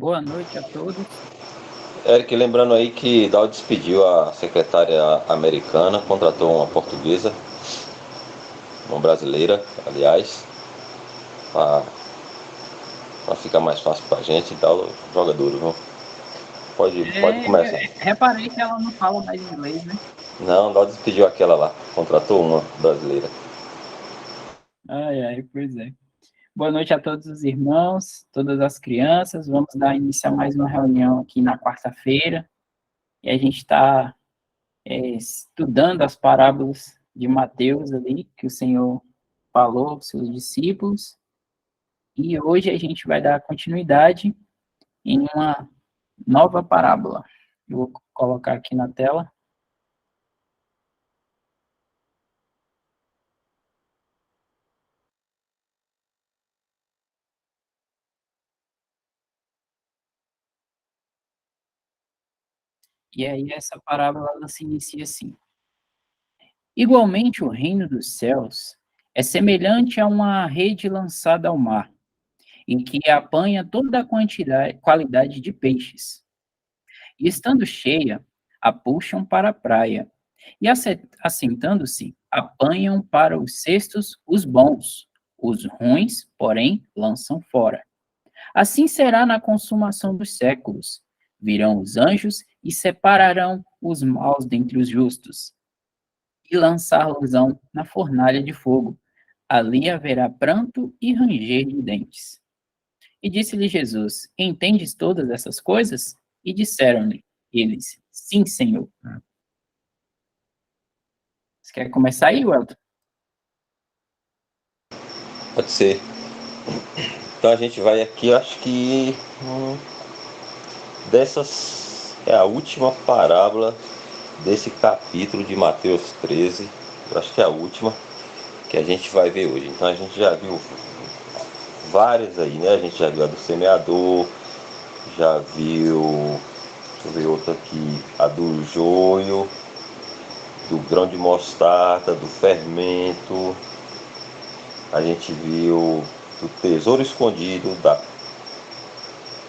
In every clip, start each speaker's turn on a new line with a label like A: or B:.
A: Boa noite a todos.
B: Eric, lembrando aí que Dow despediu a secretária americana, contratou uma portuguesa, uma brasileira, aliás, para ficar mais fácil pra gente. Dow joga duro, viu? Pode começar.
A: Reparei que ela não fala mais inglês, né?
B: Não, Dow despediu aquela lá, contratou uma brasileira.
A: Ai, ai, pois é. Boa noite a todos os irmãos, todas as crianças. Vamos dar início a mais uma reunião aqui na quarta-feira. E a gente está estudando as parábolas de Mateus ali, que o Senhor falou aos seus discípulos. E hoje a gente vai dar continuidade em uma nova parábola. Eu vou colocar aqui na tela. E aí essa parábola ela se inicia assim: Igualmente o reino dos céus é semelhante a uma rede lançada ao mar, em que apanha toda a qualidade de peixes. E estando cheia, a puxam para a praia, e assentando-se, apanham para os cestos os bons, os ruins, porém, lançam fora. Assim será na consumação dos séculos. Virão os anjos e separarão os maus dentre os justos, e lançá-los-ão na fornalha de fogo. Ali haverá pranto e ranger de dentes. E disse-lhe Jesus: Entendes todas essas coisas? E disseram-lhe eles: Sim, Senhor. Você quer começar aí, Welton?
B: Pode ser. Então a gente vai aqui, acho que dessas é a última parábola desse capítulo de Mateus 13. Eu acho que é a última que a gente vai ver hoje. Então a gente já viu várias aí, né? A gente já viu a do semeador, já viu, deixa eu ver outra aqui, a do joio, do grão de mostarda, do fermento. A gente viu do tesouro escondido, da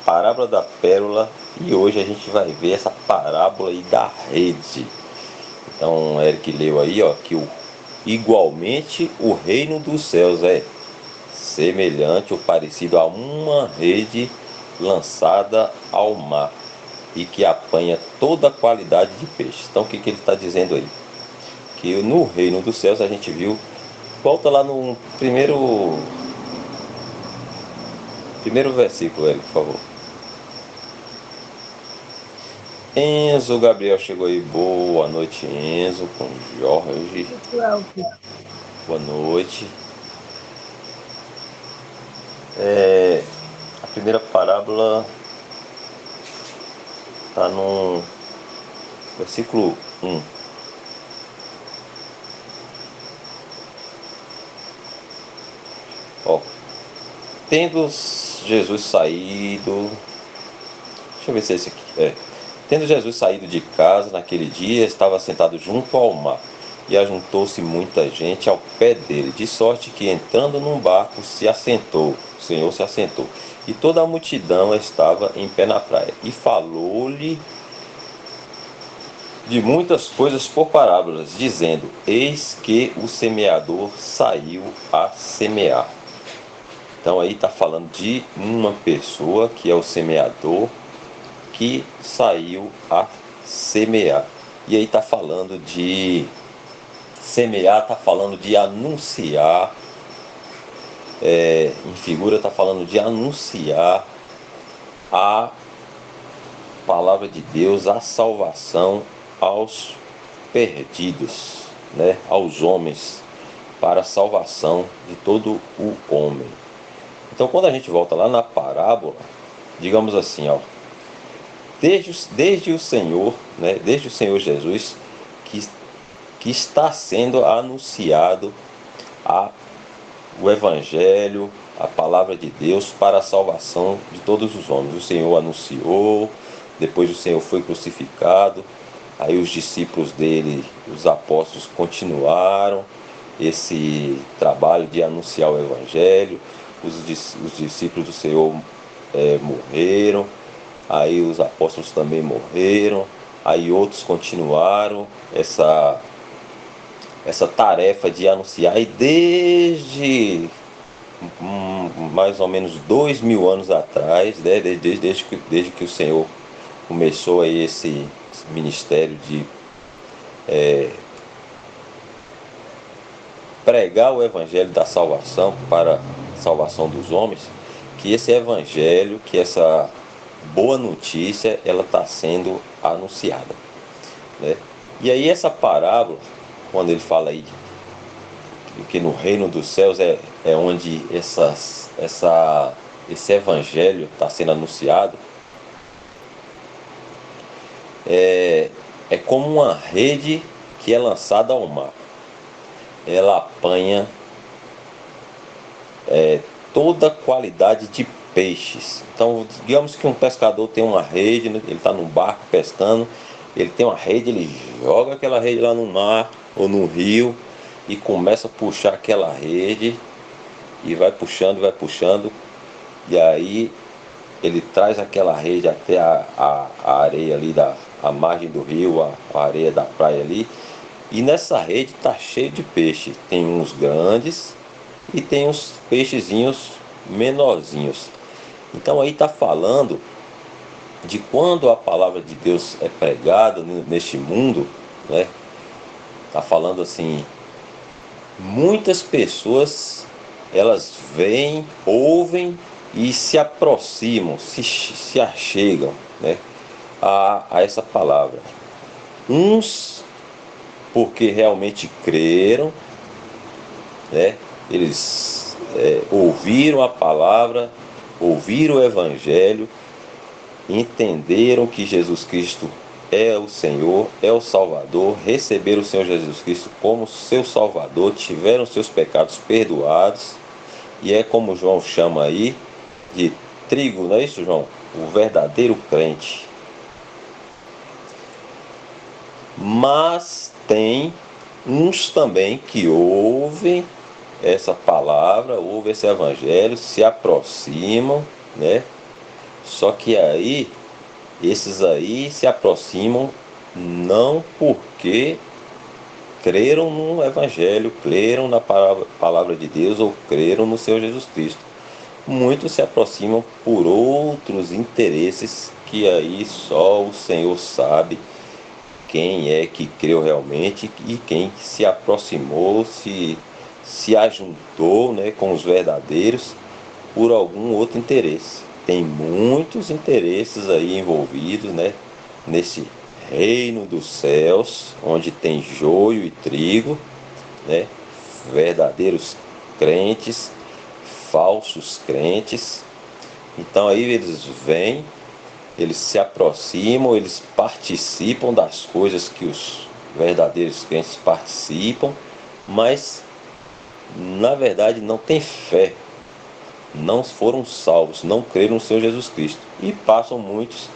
B: parábola da pérola, e hoje a gente vai ver essa parábola aí da rede. Então, Eric leu aí, ó, que igualmente o reino dos céus é semelhante ou parecido a uma rede lançada ao mar e que apanha toda a qualidade de peixe. Então, o que ele está dizendo aí? Que no reino dos céus a gente viu, volta lá no primeiro versículo, Eric, por favor. Enzo Gabriel chegou aí, boa noite, Enzo, com Jorge, boa noite. A primeira parábola está no versículo 1. Ó, tendo Jesus saído. Deixa eu ver se é esse aqui. Tendo Jesus saído de casa naquele dia, estava sentado junto ao mar, e ajuntou-se muita gente ao pé dele, de sorte que, entrando num barco, o Senhor se assentou, e toda a multidão estava em pé na praia, e falou-lhe de muitas coisas por parábolas, dizendo: Eis que o semeador saiu a semear. Então aí está falando de uma pessoa que é o semeador, que saiu a semear. E aí está falando de semear, está falando de anunciar, em figura está falando de anunciar a palavra de Deus, a salvação aos perdidos, né? Aos homens, para a salvação de todo o homem. Então quando a gente volta lá na parábola, digamos assim, ó, desde o Senhor, né, desde o Senhor Jesus, que está sendo anunciado o Evangelho, a palavra de Deus para a salvação de todos os homens. O Senhor anunciou, depois o Senhor foi crucificado, aí os discípulos dele, os apóstolos, continuaram esse trabalho de anunciar o Evangelho, os discípulos do Senhor morreram, aí os apóstolos também morreram, aí outros continuaram essa tarefa de anunciar, e desde mais ou menos 2000 anos atrás, né, desde que o Senhor começou aí esse ministério de pregar o evangelho da salvação para a salvação dos homens, que esse evangelho, que essa boa notícia, ela está sendo anunciada, né? E aí essa parábola, quando ele fala aí que no reino dos céus é onde esse evangelho está sendo anunciado, é como uma rede que é lançada ao mar. Ela apanha toda qualidade de peixes. Então, digamos que um pescador tem uma rede, né? Ele está num barco pescando, ele tem uma rede, ele joga aquela rede lá no mar ou no rio e começa a puxar aquela rede e vai puxando, e aí ele traz aquela rede até a areia ali, a margem do rio, a areia da praia ali, e nessa rede está cheio de peixe. Tem uns grandes e tem uns peixezinhos menorzinhos. Então aí está falando de quando a palavra de Deus é pregada neste mundo, né? Está falando assim, muitas pessoas, elas vêm, ouvem e se aproximam, se achegam, né, a essa palavra. Uns porque realmente creram, né? Eles ouviram a palavra, ouviram o evangelho, entenderam que Jesus Cristo é o Senhor, é o Salvador, receberam o Senhor Jesus Cristo como seu Salvador, tiveram seus pecados perdoados, e é como João chama aí de trigo, não é isso, João? O verdadeiro crente. Mas tem uns também que ouvem essa palavra, ouvem esse evangelho, se aproximam, né? Só que aí, esses aí se aproximam não porque creram no evangelho, creram na palavra de Deus ou creram no Senhor Jesus Cristo. Muitos se aproximam por outros interesses que aí só o Senhor sabe quem é que creu realmente e quem se aproximou, se ajuntou, né, com os verdadeiros por algum outro interesse. Tem muitos interesses aí envolvidos, né, nesse reino dos céus, onde tem joio e trigo, né, verdadeiros crentes, falsos crentes. Então aí eles vêm, eles se aproximam, eles participam das coisas que os verdadeiros crentes participam, mas na verdade não tem fé, não foram salvos, não creram no Senhor Jesus Cristo. E passam muitos,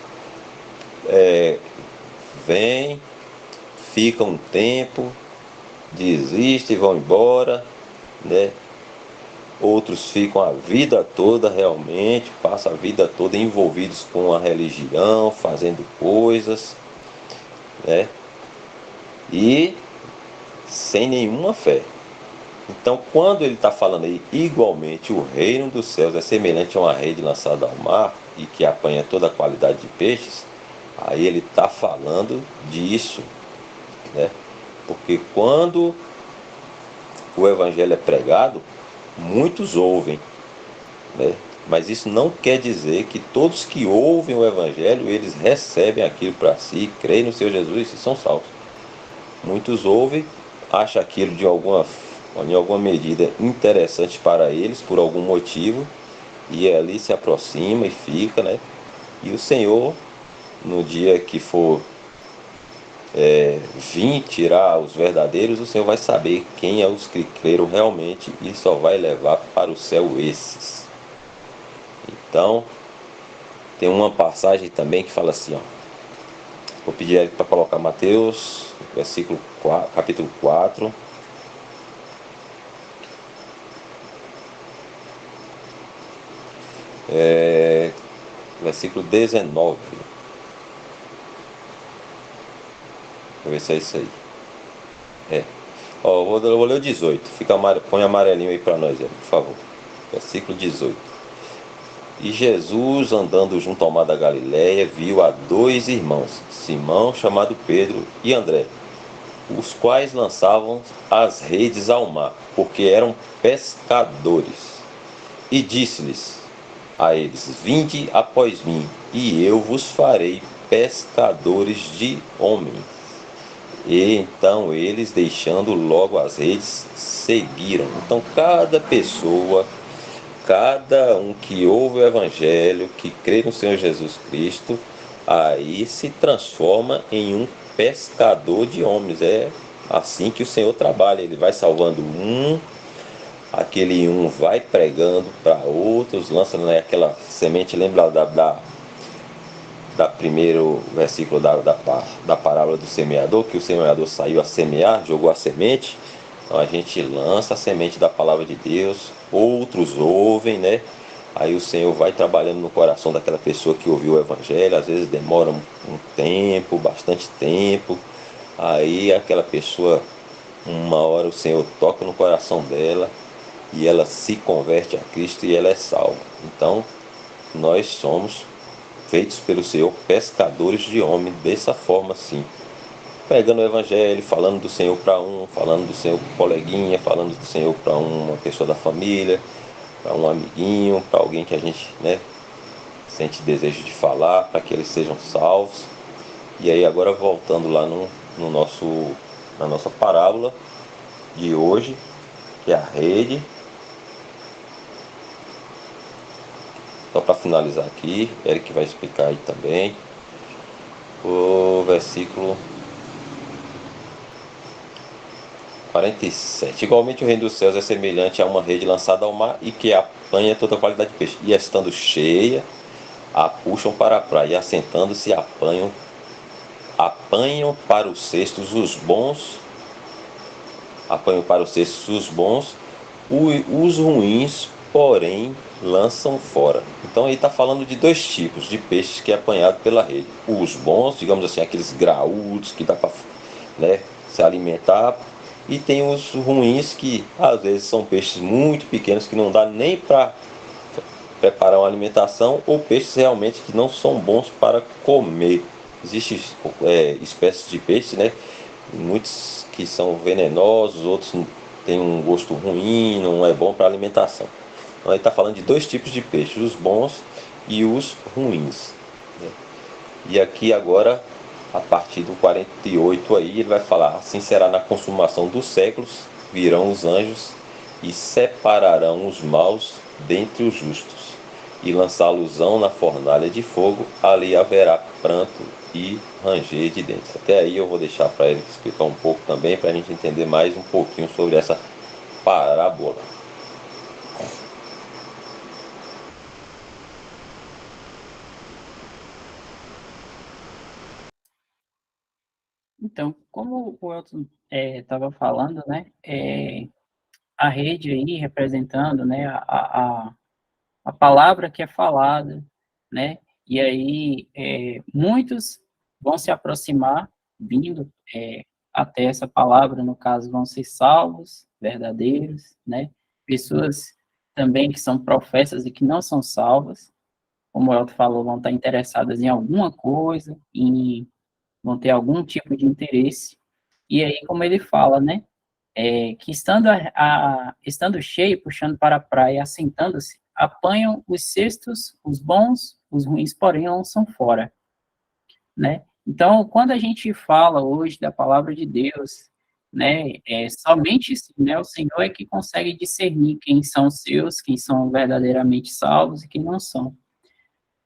B: vêm, ficam um tempo, desistem e vão embora, né? Outros ficam a vida toda realmente, passam a vida toda envolvidos com a religião, fazendo coisas, né? E sem nenhuma fé. Então, quando ele está falando aí, igualmente o reino dos céus é semelhante a uma rede lançada ao mar e que apanha toda a qualidade de peixes, aí ele está falando disso, né? Porque quando o evangelho é pregado, muitos ouvem, né? Mas isso não quer dizer que todos que ouvem o evangelho, eles recebem aquilo para si, creem no Senhor Jesus e são salvos. Muitos ouvem, acham aquilo em alguma medida interessante para eles, por algum motivo, e ali se aproxima e fica, né? E o Senhor, no dia que for vir tirar os verdadeiros, o Senhor vai saber quem é os que creram realmente e só vai levar para o céu esses. Então, tem uma passagem também que fala assim, ó. Vou pedir para colocar Mateus, capítulo 4. versículo 19. Deixa eu ver se é isso aí. Eu vou ler o 18. Põe amarelinho aí para nós, por favor. Versículo 18. E Jesus, andando junto ao mar da Galileia, viu a 2 irmãos, Simão, chamado Pedro, e André, os quais lançavam as redes ao mar, porque eram pescadores. E disse-lhes a eles: Vinde após mim, e eu vos farei pescadores de homens. E então eles, deixando logo as redes, seguiram. Então cada pessoa, cada um que ouve o Evangelho, que crê no Senhor Jesus Cristo, aí se transforma em um pescador de homens. É assim que o Senhor trabalha. Ele vai salvando um, aquele um vai pregando para outros, lança, né, aquela semente. Lembra da primeiro versículo da parábola do semeador, que o semeador saiu a semear, jogou a semente. Então a gente lança a semente da palavra de Deus, outros ouvem, né? Aí o Senhor vai trabalhando no coração daquela pessoa que ouviu o Evangelho. Às vezes demora um tempo, bastante tempo. Aí aquela pessoa, uma hora o Senhor toca no coração dela e ela se converte a Cristo e ela é salva. Então nós somos feitos pelo Senhor pescadores de homens, dessa forma assim, pregando o Evangelho, falando do Senhor para um, falando do Senhor para um coleguinha, falando do Senhor para uma pessoa da família, para um amiguinho, para alguém que a gente, né, sente desejo de falar, para que eles sejam salvos. E aí agora voltando lá na nossa parábola de hoje, que é a rede. Só para finalizar aqui, Eric vai explicar aí também o versículo 47. Igualmente o reino dos céus é semelhante a uma rede lançada ao mar e que apanha toda a qualidade de peixe. E estando cheia, a puxam para a praia, e assentando-se apanham para os cestos os bons, os ruins, porém, lançam fora. Então aí está falando de 2 tipos de peixes que é apanhado pela rede. Os bons, digamos assim, aqueles graúdos que dá para, né, se alimentar. E tem os ruins, que às vezes são peixes muito pequenos que não dá nem para preparar uma alimentação, ou peixes realmente que não são bons para comer. Existem espécies de peixe, né? Muitos que são venenosos, outros têm um gosto ruim, não é bom para alimentação. Então aí está falando de 2 tipos de peixes, os bons e os ruins, né? E aqui agora, a partir do 48 aí, ele vai falar: assim será na consumação dos séculos, virão os anjos e separarão os maus dentre os justos, e lançá-los-ão na fornalha de fogo, ali haverá pranto e ranger de dentes. Até aí eu vou deixar para ele explicar um pouco também, para a gente entender mais um pouquinho sobre essa parábola.
A: Então, como o Elton estava falando, né, a rede aí representando, né, a palavra que é falada, né, e aí muitos vão se aproximar, vindo até essa palavra, no caso, vão ser salvos, verdadeiros, né, pessoas também que são professas e que não são salvas, como o Elton falou, vão estar interessadas em alguma coisa, vão ter algum tipo de interesse, e aí, como ele fala, né, que estando cheio, puxando para a praia, assentando-se, apanham os cestos, os bons, os ruins, porém, lançam fora, né? Então, quando a gente fala hoje da palavra de Deus, né, somente né, o Senhor é que consegue discernir quem são os seus, quem são verdadeiramente salvos e quem não são.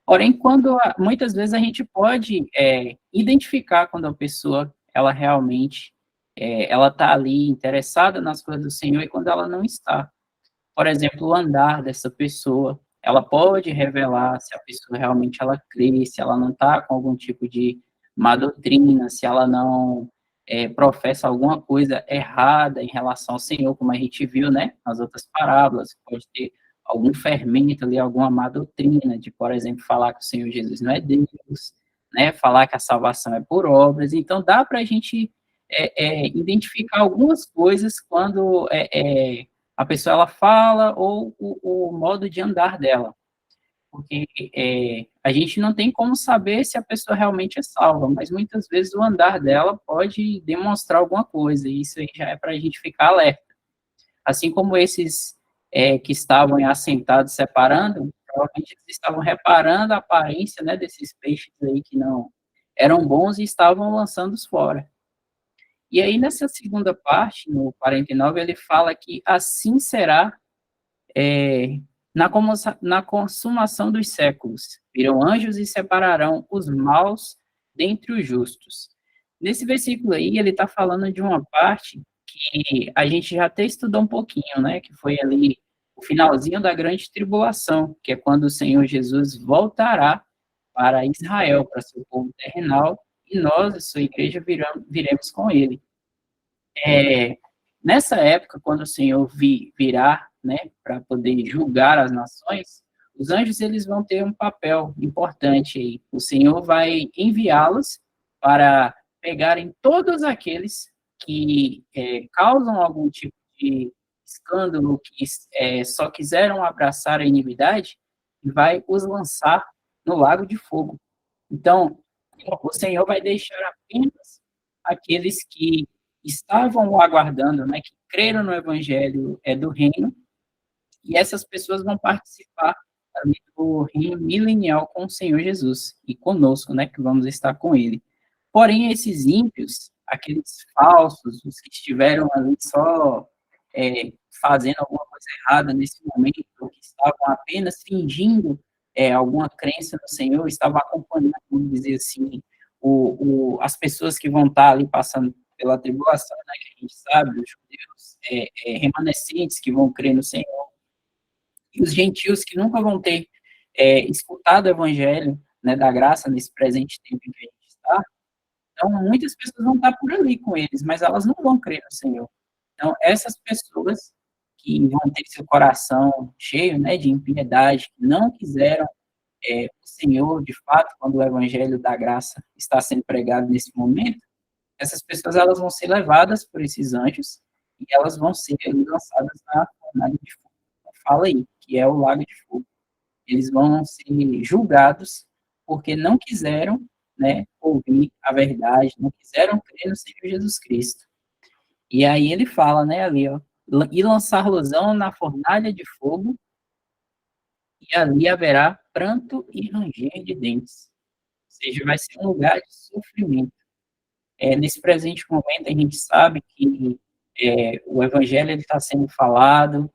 A: Porém, muitas vezes a gente pode identificar quando a pessoa, ela realmente, ela está ali interessada nas coisas do Senhor e quando ela não está. Por exemplo, o andar dessa pessoa, ela pode revelar se a pessoa realmente ela crê, se ela não está com algum tipo de má doutrina, se ela não professa alguma coisa errada em relação ao Senhor, como a gente viu, né, nas outras parábolas, pode ter algum fermento ali, alguma má doutrina, de, por exemplo, falar que o Senhor Jesus não é Deus, né, falar que a salvação é por obras. Então, dá para a gente identificar algumas coisas quando a pessoa ela fala ou o modo de andar dela, porque a gente não tem como saber se a pessoa realmente é salva, mas muitas vezes o andar dela pode demonstrar alguma coisa, e isso aí já é para a gente ficar alerta. Assim como esses que estavam assentados separando, provavelmente eles estavam reparando a aparência, né, desses peixes aí que não eram bons e estavam lançando-os fora. E aí, nessa segunda parte, no 49, ele fala que assim será na consumação dos séculos. Virão anjos e separarão os maus dentre os justos. Nesse versículo aí, ele está falando de uma parte que a gente já até estudou um pouquinho, né? Que foi ali o finalzinho da grande tribulação, que é quando o Senhor Jesus voltará para Israel, para seu povo terrenal, e nós, a sua igreja, viremos com ele. Nessa época, quando o Senhor virá, né, para poder julgar as nações, os anjos eles vão ter um papel importante aí. O Senhor vai enviá-los para pegarem todos aqueles que causam algum tipo de escândalo, que só quiseram abraçar a iniquidade, e vai os lançar no lago de fogo. Então, o Senhor vai deixar apenas aqueles que estavam aguardando, né, que creram no evangelho do reino, e essas pessoas vão participar ali do reino milenial com o Senhor Jesus, e conosco, né, que vamos estar com ele. Porém, esses ímpios, aqueles falsos, os que estiveram ali só fazendo alguma coisa errada nesse momento, que estavam apenas fingindo alguma crença no Senhor, estavam acompanhando, vamos dizer assim, as pessoas que vão estar ali passando pela tribulação, né, que a gente sabe, os judeus remanescentes que vão crer no Senhor, e os gentios que nunca vão ter escutado o evangelho, né, da graça nesse presente tempo em que a gente está. Então, muitas pessoas vão estar por ali com eles, mas elas não vão crer no Senhor. Então, essas pessoas que vão ter seu coração cheio, né, de impiedade, que não quiseram o Senhor, de fato, quando o evangelho da graça está sendo pregado nesse momento, essas pessoas elas vão ser levadas por esses anjos e elas vão ser lançadas na fornalha de fogo. Fala aí, que é o lago de fogo. Eles vão ser julgados porque não quiseram, né, ouvir a verdade, não quiseram crer no Senhor Jesus Cristo. E aí ele fala, né, ali, ó, e lançar-losão na fornalha de fogo, e ali haverá pranto e ranger de dentes. Ou seja, vai ser um lugar de sofrimento. Nesse presente momento, a gente sabe que o evangelho está sendo falado,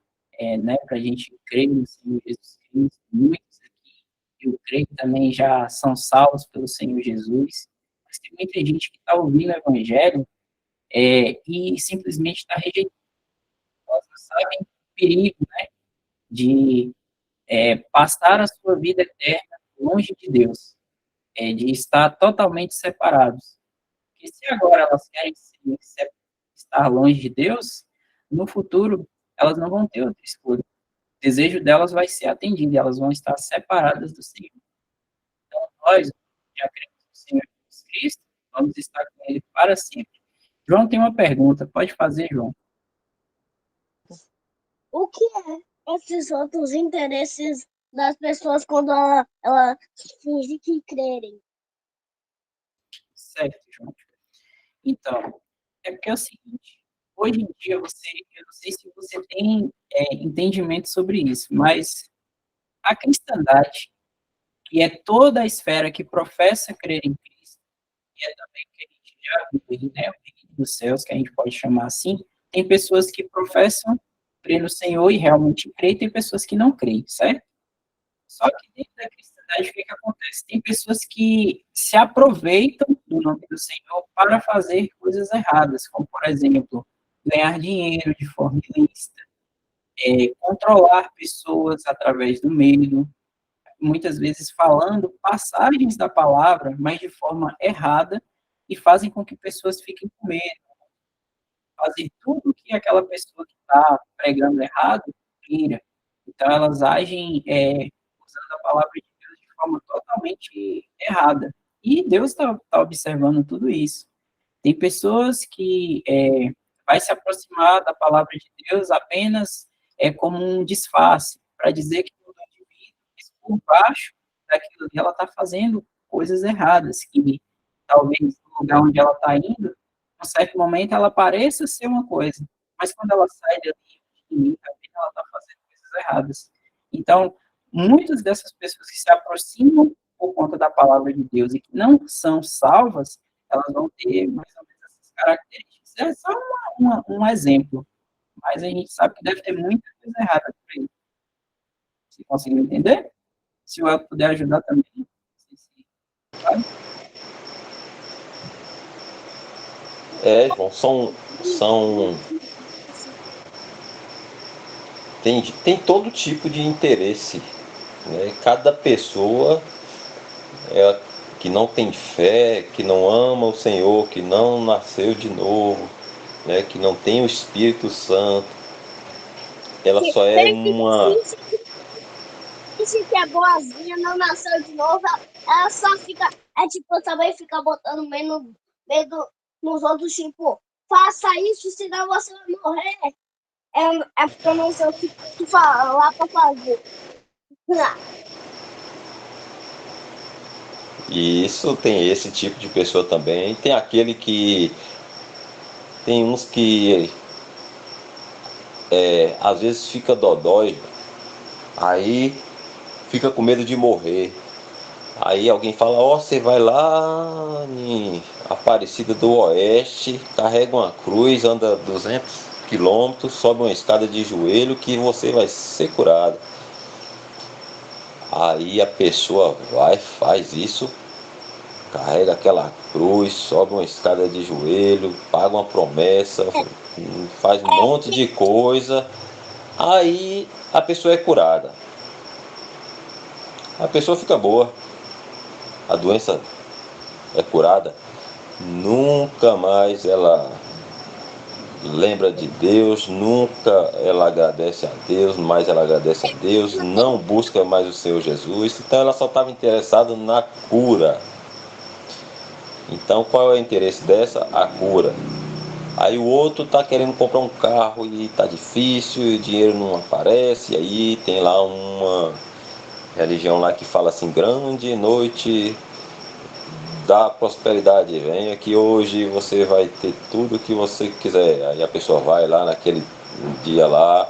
A: né, para a gente crer no Senhor Jesus Cristo. Muitos aqui, eu creio que também já são salvos pelo Senhor Jesus, mas tem muita gente que está ouvindo o evangelho e simplesmente está rejeitando. Elas não sabem o perigo, né, de passar a sua vida eterna longe de Deus, de estar totalmente separados. Porque se agora elas querem estar longe de Deus, no futuro elas não vão ter outra escolha. O desejo delas vai ser atendido, e elas vão estar separadas do Senhor. Então, nós, que acreditamos no Senhor Jesus Cristo, vamos estar com Ele para sempre. João tem uma pergunta, pode fazer, João.
C: O que é esses outros interesses das pessoas quando ela finge que crerem?
A: Certo, João. Então, é porque é o seguinte, hoje em dia eu não sei se você tem entendimento sobre isso, mas a cristandade, que é toda a esfera que professa crer em Cristo, e é também o que a gente já viu aí, né, o reino dos céus, que a gente pode chamar assim, tem pessoas que professam crer no Senhor e realmente creem, e tem pessoas que não creem, certo? Só que dentro da cristandade, o que acontece? Tem pessoas que se aproveitam do nome do Senhor para fazer coisas erradas, como, por exemplo, ganhar dinheiro de forma ilícita, controlar pessoas através do medo, muitas vezes falando passagens da palavra, mas de forma errada, e fazem com que pessoas fiquem com medo, fazer tudo que aquela pessoa que está pregando errado queira. Então, elas agem usando a palavra de Deus de forma totalmente errada. E Deus está observando tudo isso. Tem pessoas que vai se aproximar da palavra de Deus apenas como um disfarce, para dizer que o indivíduo, por baixo daquilo que ela está fazendo coisas erradas, que talvez no lugar onde ela está indo, em um certo momento ela pareça ser uma coisa, mas quando ela sai dali, ela está fazendo coisas erradas. Então, muitas dessas pessoas que se aproximam por conta da palavra de Deus e que não são salvas, elas vão ter mais ou menos essas características. É só um exemplo, mas a gente sabe que deve ter muita coisa errada por aí. Você conseguiu entender? Se o Elton puder ajudar também. Sabe?
B: João, tem todo tipo de interesse, né? Cada pessoa que não tem fé, que não ama o Senhor, que não nasceu de novo, né? Que não tem o Espírito Santo, ela só é uma...
C: Disse que é boazinha, não nasceu de novo, ela só fica, tipo, também fica botando medo nos outros, tipo, faça isso, senão você vai morrer. É porque eu não sei o que falar pra fazer.
B: E isso, tem esse tipo de pessoa também. Tem aquele que... Tem uns que às vezes fica dodói, aí fica com medo de morrer. Aí alguém fala, você vai lá em Aparecida do Oeste, carrega uma cruz, anda 200 quilômetros, sobe uma escada de joelho que você vai ser curado. Aí a pessoa vai, faz isso, carrega aquela cruz, sobe uma escada de joelho, paga uma promessa, faz um monte de coisa. Aí a pessoa é curada. A pessoa fica boa. A doença é curada. Nunca mais ela lembra de Deus, nunca ela agradece a Deus, mas ela agradece a Deus, não busca mais o Senhor Jesus. Então ela só estava interessada na cura. Então qual é o interesse dessa? A cura. Aí o outro está querendo comprar um carro e está difícil, e o dinheiro não aparece, e aí tem lá uma religião lá que fala assim, grande noite da prosperidade, venha que hoje você vai ter tudo que você quiser. Aí a pessoa vai lá naquele dia lá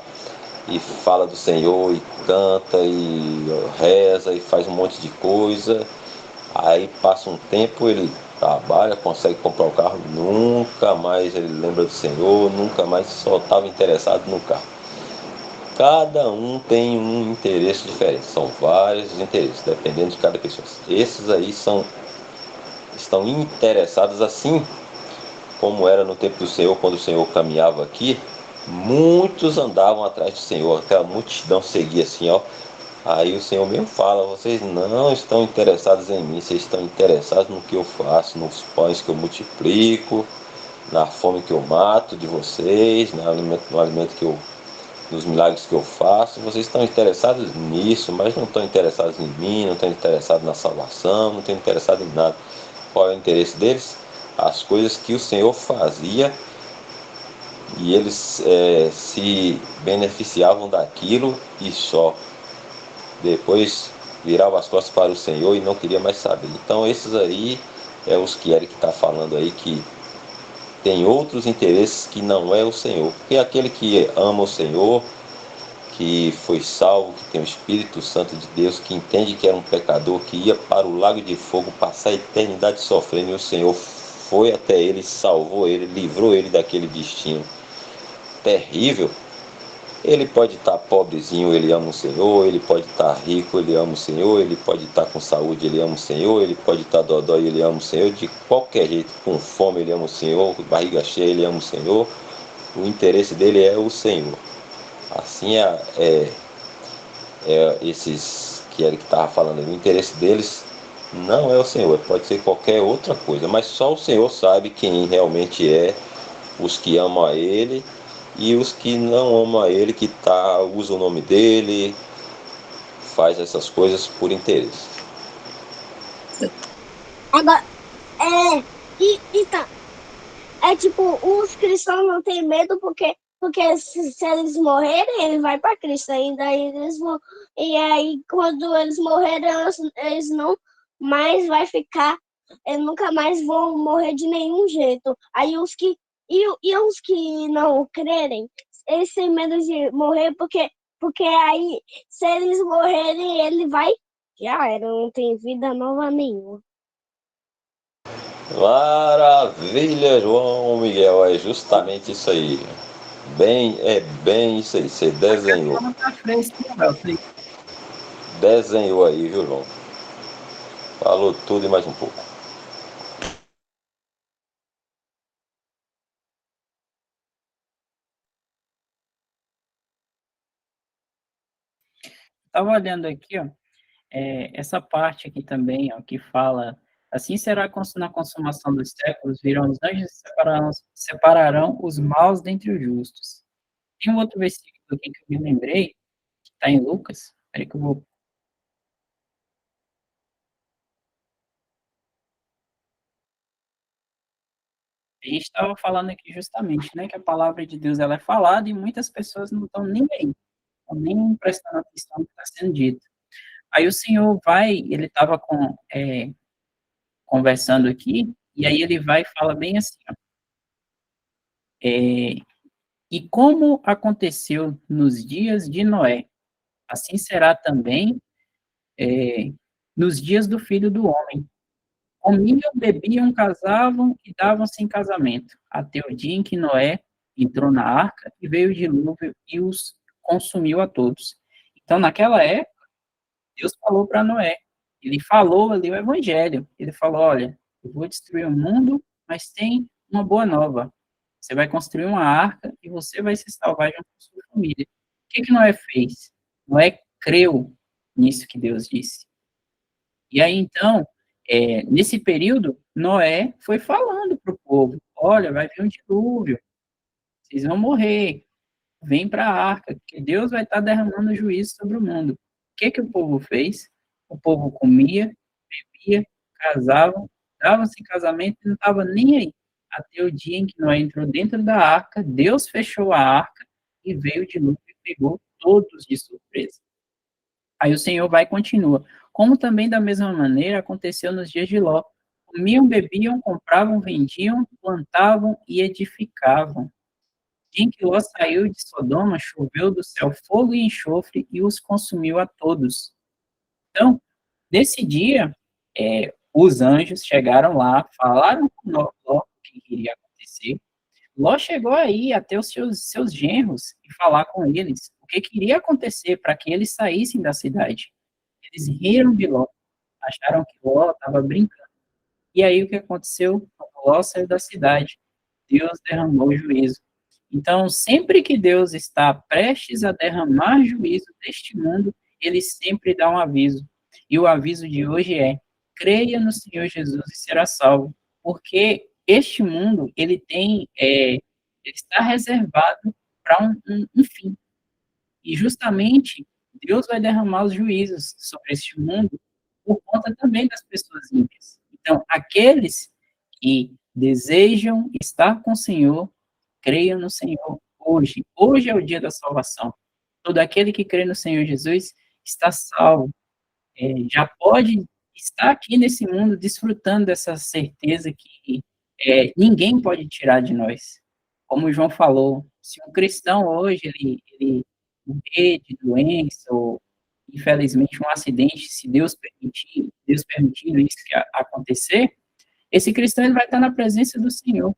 B: e fala do Senhor e canta e reza e faz um monte de coisa. Aí passa um tempo, ele trabalha, consegue comprar o carro, nunca mais ele lembra do Senhor, nunca mais só estava interessado no carro. Cada um tem um interesse diferente, são vários interesses, dependendo de cada pessoa. Esses aí estão interessados assim como era no tempo do Senhor, quando o Senhor caminhava aqui. Muitos andavam atrás do Senhor, aquela multidão seguia assim, ó. Aí o Senhor mesmo fala, vocês não estão interessados em mim, vocês estão interessados no que eu faço, nos pães que eu multiplico, na fome que eu mato de vocês, no alimento que eu, nos milagres que eu faço. Vocês estão interessados nisso, mas não estão interessados em mim, não estão interessados na salvação, não estão interessados em nada. Qual é o interesse deles? As coisas que o Senhor fazia, e eles se beneficiavam daquilo e só. Depois virava as costas para o Senhor e não queria mais saber. Então esses aí os que Eric está falando aí, que tem outros interesses que não é o Senhor. Porque aquele que ama o Senhor, que foi salvo, que tem o Espírito Santo de Deus, que entende que era um pecador, que ia para o lago de fogo, passar a eternidade sofrendo, e o Senhor foi até ele, salvou ele, livrou ele daquele destino terrível. Ele pode estar pobrezinho, ele ama o Senhor, ele pode estar rico, ele ama o Senhor, ele pode estar com saúde, ele ama o Senhor, ele pode estar dodói, ele ama o Senhor, de qualquer jeito, com fome ele ama o Senhor, com barriga cheia ele ama o Senhor. O interesse dele é o Senhor. Assim esses que Eric estava falando, o interesse deles não é o Senhor, pode ser qualquer outra coisa, mas só o Senhor sabe quem realmente é os que amam a Ele e os que não amam a ele, que usam o nome dele, faz essas coisas por interesse.
C: Agora, então, tipo, os cristãos não têm medo porque se eles morrerem, eles vão para Cristo ainda. E aí, quando eles morrerem, eles não mais vai ficar, eles nunca mais vão morrer de nenhum jeito. Aí os que não crerem, eles têm medo de morrer porque aí, se eles morrerem, ele vai, já era, não tem vida nova nenhuma.
B: Maravilha, João Miguel, é justamente isso aí. É bem isso aí, você desenhou. Desenhou aí, viu, João? Falou tudo e mais um pouco.
A: Estava olhando aqui, ó, essa parte aqui também, ó, que fala, assim será na consumação dos séculos, virão os anjos e separarão os maus dentre os justos. Tem um outro versículo aqui que eu me lembrei, que está em Lucas, peraí que eu vou... A gente estava falando aqui justamente, né, que a palavra de Deus ela é falada e muitas pessoas não estão nem aí, estão nem prestando atenção no que está sendo dito. Aí o Senhor ele estava conversando aqui, e aí ele vai e fala bem assim, ó, e como aconteceu nos dias de Noé, assim será também nos dias do Filho do Homem. Comiam, bebiam, casavam e davam-se em casamento, até o dia em que Noé entrou na arca e veio o dilúvio e os consumiu a todos. Então, naquela época, Deus falou para Noé, ele falou ali o evangelho, ele falou, olha, eu vou destruir o mundo, mas tem uma boa nova, você vai construir uma arca e você vai se salvar junto com sua família. O que Noé fez? Noé creu nisso que Deus disse. E aí, então, nesse período, Noé foi falando para o povo, olha, vai vir um dilúvio, vocês vão morrer, vem para a arca, que Deus vai estar derramando juízo sobre o mundo. O que o povo fez? O povo comia, bebia, casavam, davam-se em casamento e não estava nem aí. Até o dia em que Noé entrou dentro da arca, Deus fechou a arca e veio o dilúvio e pegou todos de surpresa. Aí o Senhor vai e continua. Como também da mesma maneira aconteceu nos dias de Ló. Comiam, bebiam, compravam, vendiam, plantavam e edificavam. Em que Ló saiu de Sodoma, choveu do céu fogo e enxofre e os consumiu a todos. Então, nesse dia, os anjos chegaram lá, falaram com Ló o que iria acontecer. Ló chegou aí até os seus genros e falar com eles o que iria acontecer para que eles saíssem da cidade. Eles riram de Ló, acharam que Ló estava brincando. E aí o que aconteceu? Quando Ló saiu da cidade, Deus derramou juízo. Então, sempre que Deus está prestes a derramar juízo deste mundo, ele sempre dá um aviso. E o aviso de hoje é: creia no Senhor Jesus e será salvo. Porque este mundo, ele está reservado para um fim. E justamente Deus vai derramar os juízos sobre este mundo por conta também das pessoas ímpias. Então, aqueles que desejam estar com o Senhor, creiam no Senhor hoje. Hoje é o dia da salvação. Todo aquele que crê no Senhor Jesus está salvo. Já pode estar aqui nesse mundo desfrutando dessa certeza que ninguém pode tirar de nós. Como o João falou, se um cristão hoje ele morrer de doença ou infelizmente um acidente, se Deus permitindo isso que acontecer, esse cristão ele vai estar na presença do Senhor.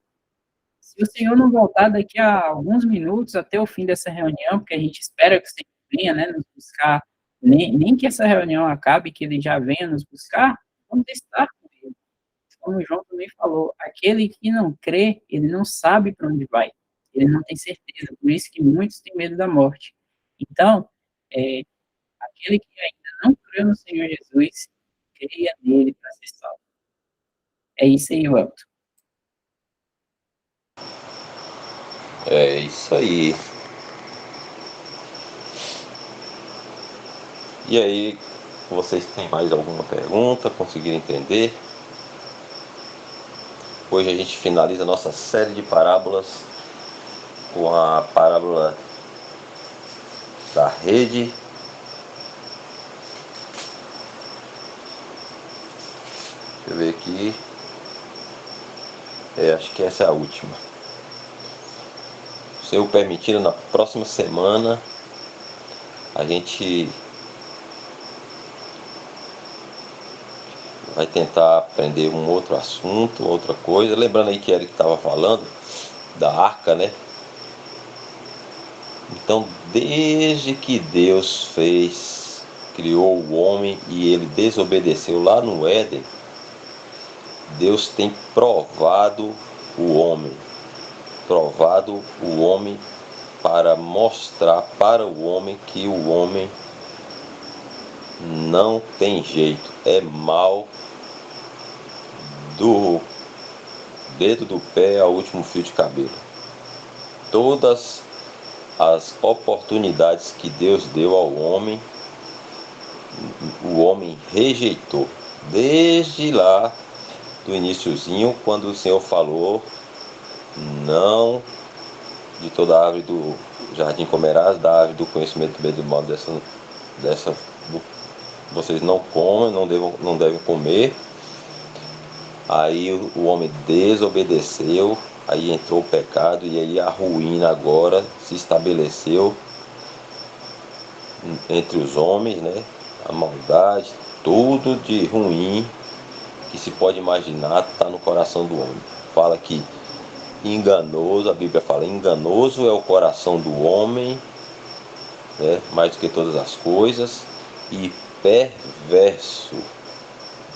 A: Se o Senhor não voltar daqui a alguns minutos até o fim dessa reunião, porque a gente espera que o Senhor venha, né, nos buscar, nem que essa reunião acabe, que ele já venha nos buscar, vamos estar com ele. Como o João também falou, aquele que não crê, ele não sabe para onde vai, ele não tem certeza, por isso que muitos têm medo da morte. Então, aquele que ainda não crê no Senhor Jesus, creia nele para ser salvo. É isso aí, Welton.
B: É isso aí. E aí, vocês têm mais alguma pergunta? Conseguiram entender? Hoje a gente finaliza a nossa série de parábolas com a parábola da rede. Deixa eu ver aqui. Acho que essa é a última. Se eu permitir, na próxima semana a gente vai tentar aprender um outro assunto, outra coisa. Lembrando aí que Eric estava falando da arca, né? Então, desde que Deus criou o homem e ele desobedeceu lá no Éden, Deus tem provado o homem para mostrar para o homem que o homem não tem jeito, é mal do dedo do pé ao último fio de cabelo. Todas as oportunidades que Deus deu ao homem, o homem rejeitou. Desde lá do iniciozinho, quando o Senhor falou, não de toda a árvore do jardim comerás, da árvore do conhecimento do bem e do mal, dessa vocês não comem, não devem comer. Aí o homem desobedeceu, aí entrou o pecado e aí a ruína agora se estabeleceu entre os homens, né? A maldade, tudo de ruim que se pode imaginar está no coração do homem. Fala que enganoso, a Bíblia fala, enganoso é o coração do homem, né? Mais do que todas as coisas, e perverso.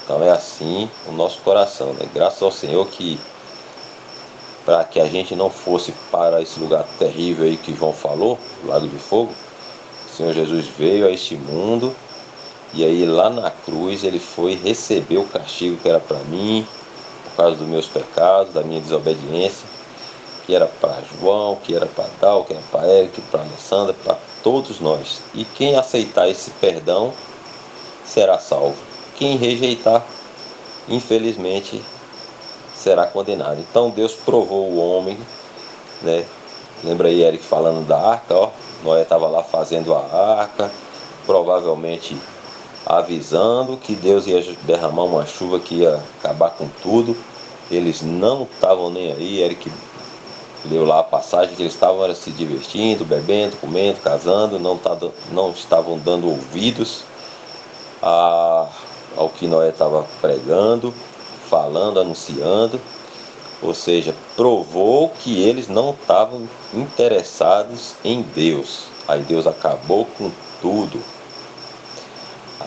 B: Então é assim o nosso coração, né? Graças ao Senhor que para que a gente não fosse para esse lugar terrível aí que João falou, o lago de fogo, o Senhor Jesus veio a este mundo e aí lá na cruz ele foi receber o castigo que era para mim, por causa dos meus pecados, da minha desobediência, que era para João, que era para Dal, que era para Eric, para Alessandra, para todos nós. E quem aceitar esse perdão será salvo. Quem rejeitar, infelizmente, será condenado. Então Deus provou o homem, né? Lembra aí Eric falando da arca, ó. Noé estava lá fazendo a arca, provavelmente avisando que Deus ia derramar uma chuva que ia acabar com tudo. Eles não estavam nem aí. Eric leu lá a passagem que eles estavam se divertindo, bebendo, comendo, casando, não estavam dando ouvidos ao que Noé estava pregando, falando, anunciando. Ou seja, provou que eles não estavam interessados em Deus. Aí Deus acabou com tudo.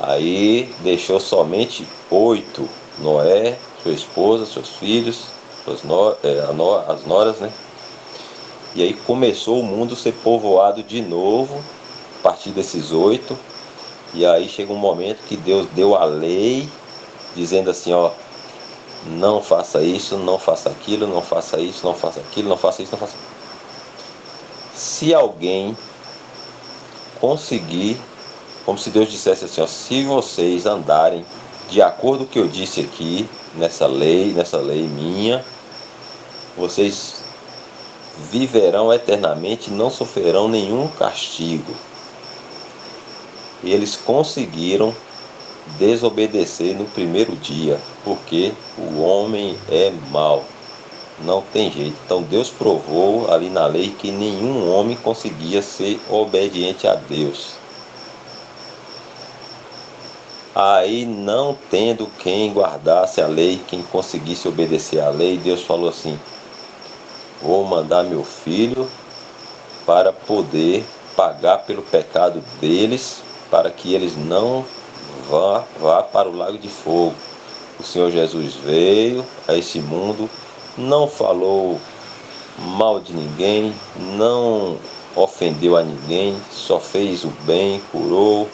B: Aí deixou somente 8. Noé, sua esposa, seus filhos, as noras, né? E aí começou o mundo a ser povoado de novo, a partir desses 8. E aí chega um momento que Deus deu a lei, dizendo assim, ó, não faça isso, não faça aquilo, não faça isso, não faça aquilo, não faça isso, não faça. Se alguém conseguir, como se Deus dissesse assim, ó, se vocês andarem de acordo com o que eu disse aqui, nessa lei minha, vocês viverão eternamente e não sofrerão nenhum castigo. E eles conseguiram desobedecer no primeiro dia, porque o homem é mau, não tem jeito. Então Deus provou ali na lei que nenhum homem conseguia ser obediente a Deus. Aí, não tendo quem guardasse a lei, quem conseguisse obedecer à lei, Deus falou assim, vou mandar meu filho para poder pagar pelo pecado deles, para que eles não vá para o lago de fogo. O Senhor Jesus veio a esse mundo, não falou mal de ninguém, não ofendeu a ninguém, só fez o bem, curou,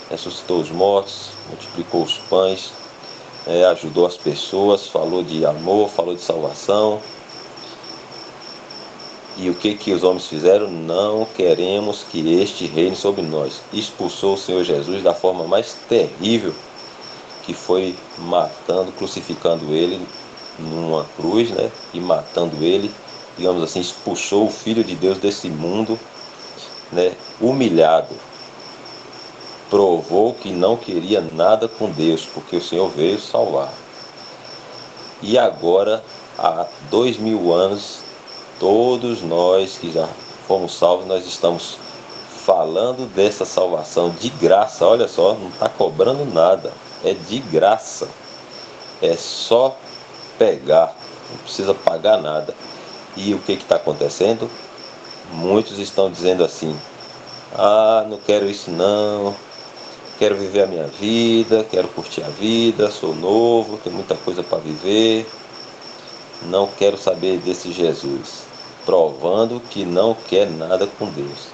B: ressuscitou os mortos, multiplicou os pães, ajudou as pessoas, falou de amor, falou de salvação. E o que os homens fizeram? Não queremos que este reine sobre nós. Expulsou o Senhor Jesus da forma mais terrível, que foi matando, crucificando ele numa cruz, né? E matando ele, digamos assim, expulsou o Filho de Deus desse mundo, né? Humilhado. Provou que não queria nada com Deus, porque o Senhor veio salvar. E agora, há 2000 anos, todos nós que já fomos salvos, nós estamos falando dessa salvação de graça. Olha só, não está cobrando nada, é de graça. É só pegar, não precisa pagar nada. E o que está acontecendo? Muitos estão dizendo assim: ah, não quero isso não, quero viver a minha vida, quero curtir a vida, sou novo, tenho muita coisa para viver, não quero saber desse Jesus, provando que não quer nada com Deus.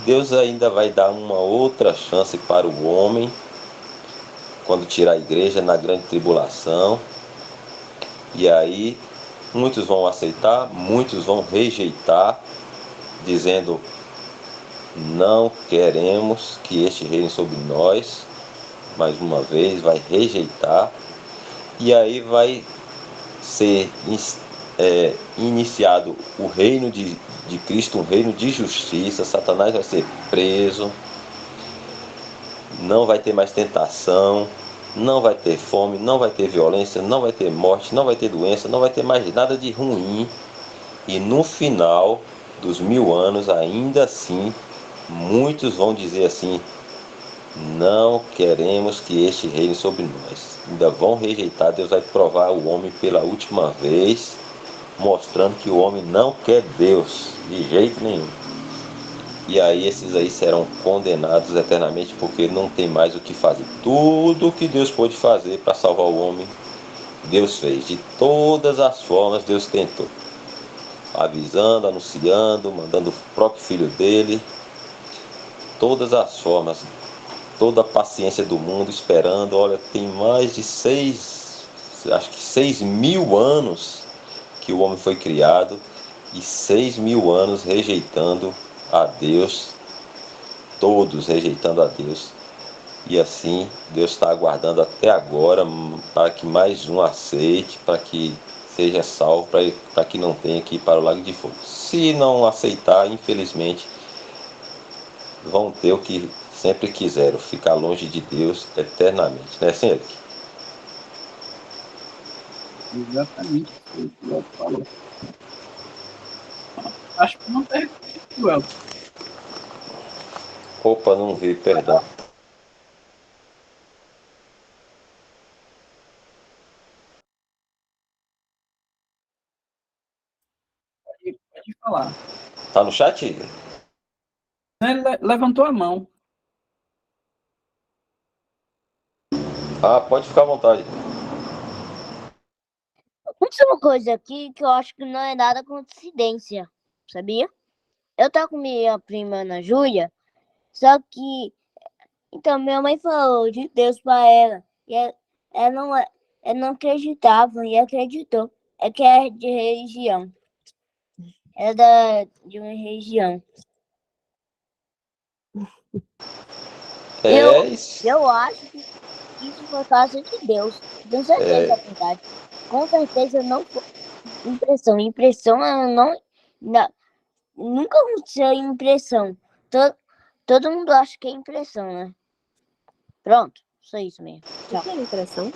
B: Deus ainda vai dar uma outra chance para o homem quando tirar a igreja na grande tribulação. E aí muitos vão aceitar, muitos vão rejeitar, dizendo: não queremos que este reine sobre nós. Mais uma vez vai rejeitar. E aí vai ser iniciado o reino de Cristo, um reino de justiça. Satanás vai ser preso, não vai ter mais tentação, não vai ter fome, não vai ter violência, não vai ter morte, não vai ter doença, não vai ter mais nada de ruim. E no final dos 1000 anos, ainda assim, muitos vão dizer assim: não queremos que este reine sobre nós. Ainda vão rejeitar. Deus vai provar o homem pela última vez, mostrando que o homem não quer Deus de jeito nenhum. E aí esses aí serão condenados eternamente, porque não tem mais o que fazer. Tudo que Deus pôde fazer para salvar o homem, Deus fez. De todas as formas Deus tentou, avisando, anunciando, mandando o próprio filho dele. Todas as formas, toda a paciência do mundo esperando. Olha, tem mais de acho que 6.000 anos que o homem foi criado, e 6.000 anos rejeitando a Deus, todos rejeitando a Deus. E assim Deus está aguardando até agora para que mais um aceite, para que seja salvo, para que não tenha que ir para o lago de fogo. Se não aceitar, infelizmente, vão ter o que sempre quiseram: ficar longe de Deus eternamente, né, senhor?
A: Exatamente isso que o Elton falou. Acho que não pergunta o Elton.
B: Opa, não vi, perdão.
A: Pode falar.
B: Tá no chat?
A: Ele levantou a mão.
B: Ah, pode ficar à vontade.
C: Aconteceu uma coisa aqui que eu acho que não é nada coincidência, sabia? Eu tô com minha prima Ana Júlia, só que então minha mãe falou de Deus pra ela, e ela não acreditava e acreditou. É que é de religião. É de uma religião.
B: É isso.
C: Eu acho que isso foi causa de Deus. Tenho certeza, é verdade. Com certeza não foi impressão. Impressão nunca aconteceu impressão. Todo mundo acha que é impressão, né? Pronto, só isso mesmo.
D: O que é impressão?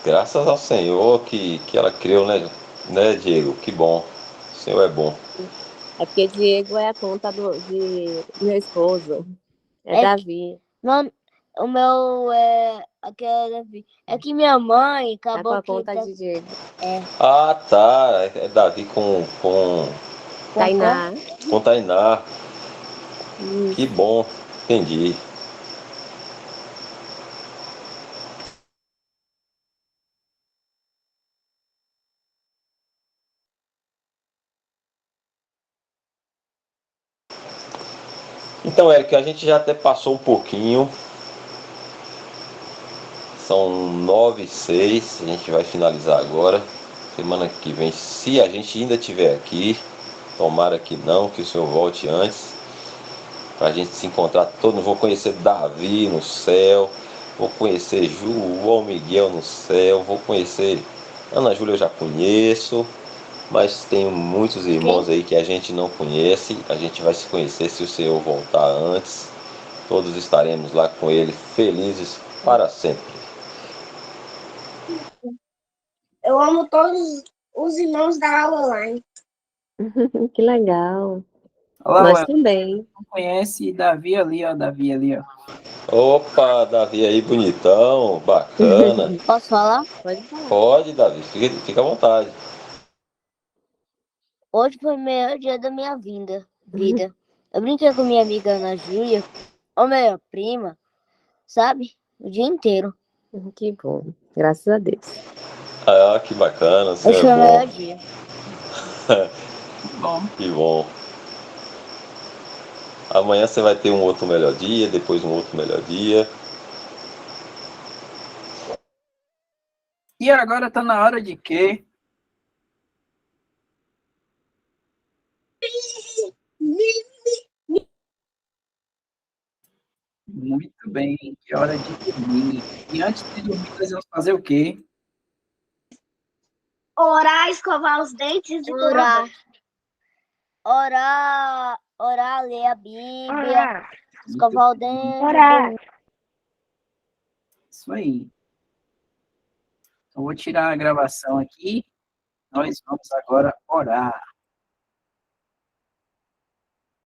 B: Graças ao Senhor que ela creu, né, Diego? Que bom. O Senhor é bom.
D: É porque Diego é a conta de meu esposo. É Davi.
C: Não, o meu é aquele. É que minha mãe
D: Tá com
C: acabou
D: a conta de Diego.
B: Ah, tá. É Davi com
D: Tainá.
B: Tainá.
D: Isso.
B: Que bom. Entendi. Então, Eric, a gente já até passou um pouquinho. São 9h06. A gente vai finalizar agora. Semana que vem, se a gente ainda estiver aqui, Tomara que não, que o Senhor volte antes, para a gente se encontrar todo. Vou conhecer Davi no céu, vou conhecer João Miguel no céu, vou conhecer Ana Júlia, eu já conheço, mas tem muitos irmãos aí que a gente não conhece. A gente vai se conhecer se o Senhor voltar antes. Todos estaremos lá com Ele, felizes para sempre.
C: Eu amo todos os irmãos da aula online.
D: Que legal.
A: Olha lá,
D: Nós
A: ué,
D: também.
A: não conhece Davi ali, ó, Davi ali, ó.
B: Opa, Davi aí, bonitão, bacana.
C: Posso falar?
D: Pode falar.
B: Pode, Davi, fica à vontade.
C: Hoje foi o melhor dia da minha vida. Eu brinquei com minha amiga Ana Júlia, ou melhor, prima, sabe? O dia inteiro.
D: Que bom. Graças a Deus.
B: Ah, que bacana, o senhor
C: Hoje foi
B: é
C: o melhor
B: bom.
C: dia.
A: Bom,
B: Que bom. Amanhã você vai ter um outro melhor dia, depois um outro melhor dia.
A: e agora tá na hora de quê? Muito bem, que hora de dormir. E antes de dormir, nós vamos fazer o quê?
C: Orar, escovar os dentes e orar. Orar, ler a Bíblia, escovar o dente.
D: Orar.
A: Isso aí. Eu vou tirar a gravação aqui. Nós vamos agora orar.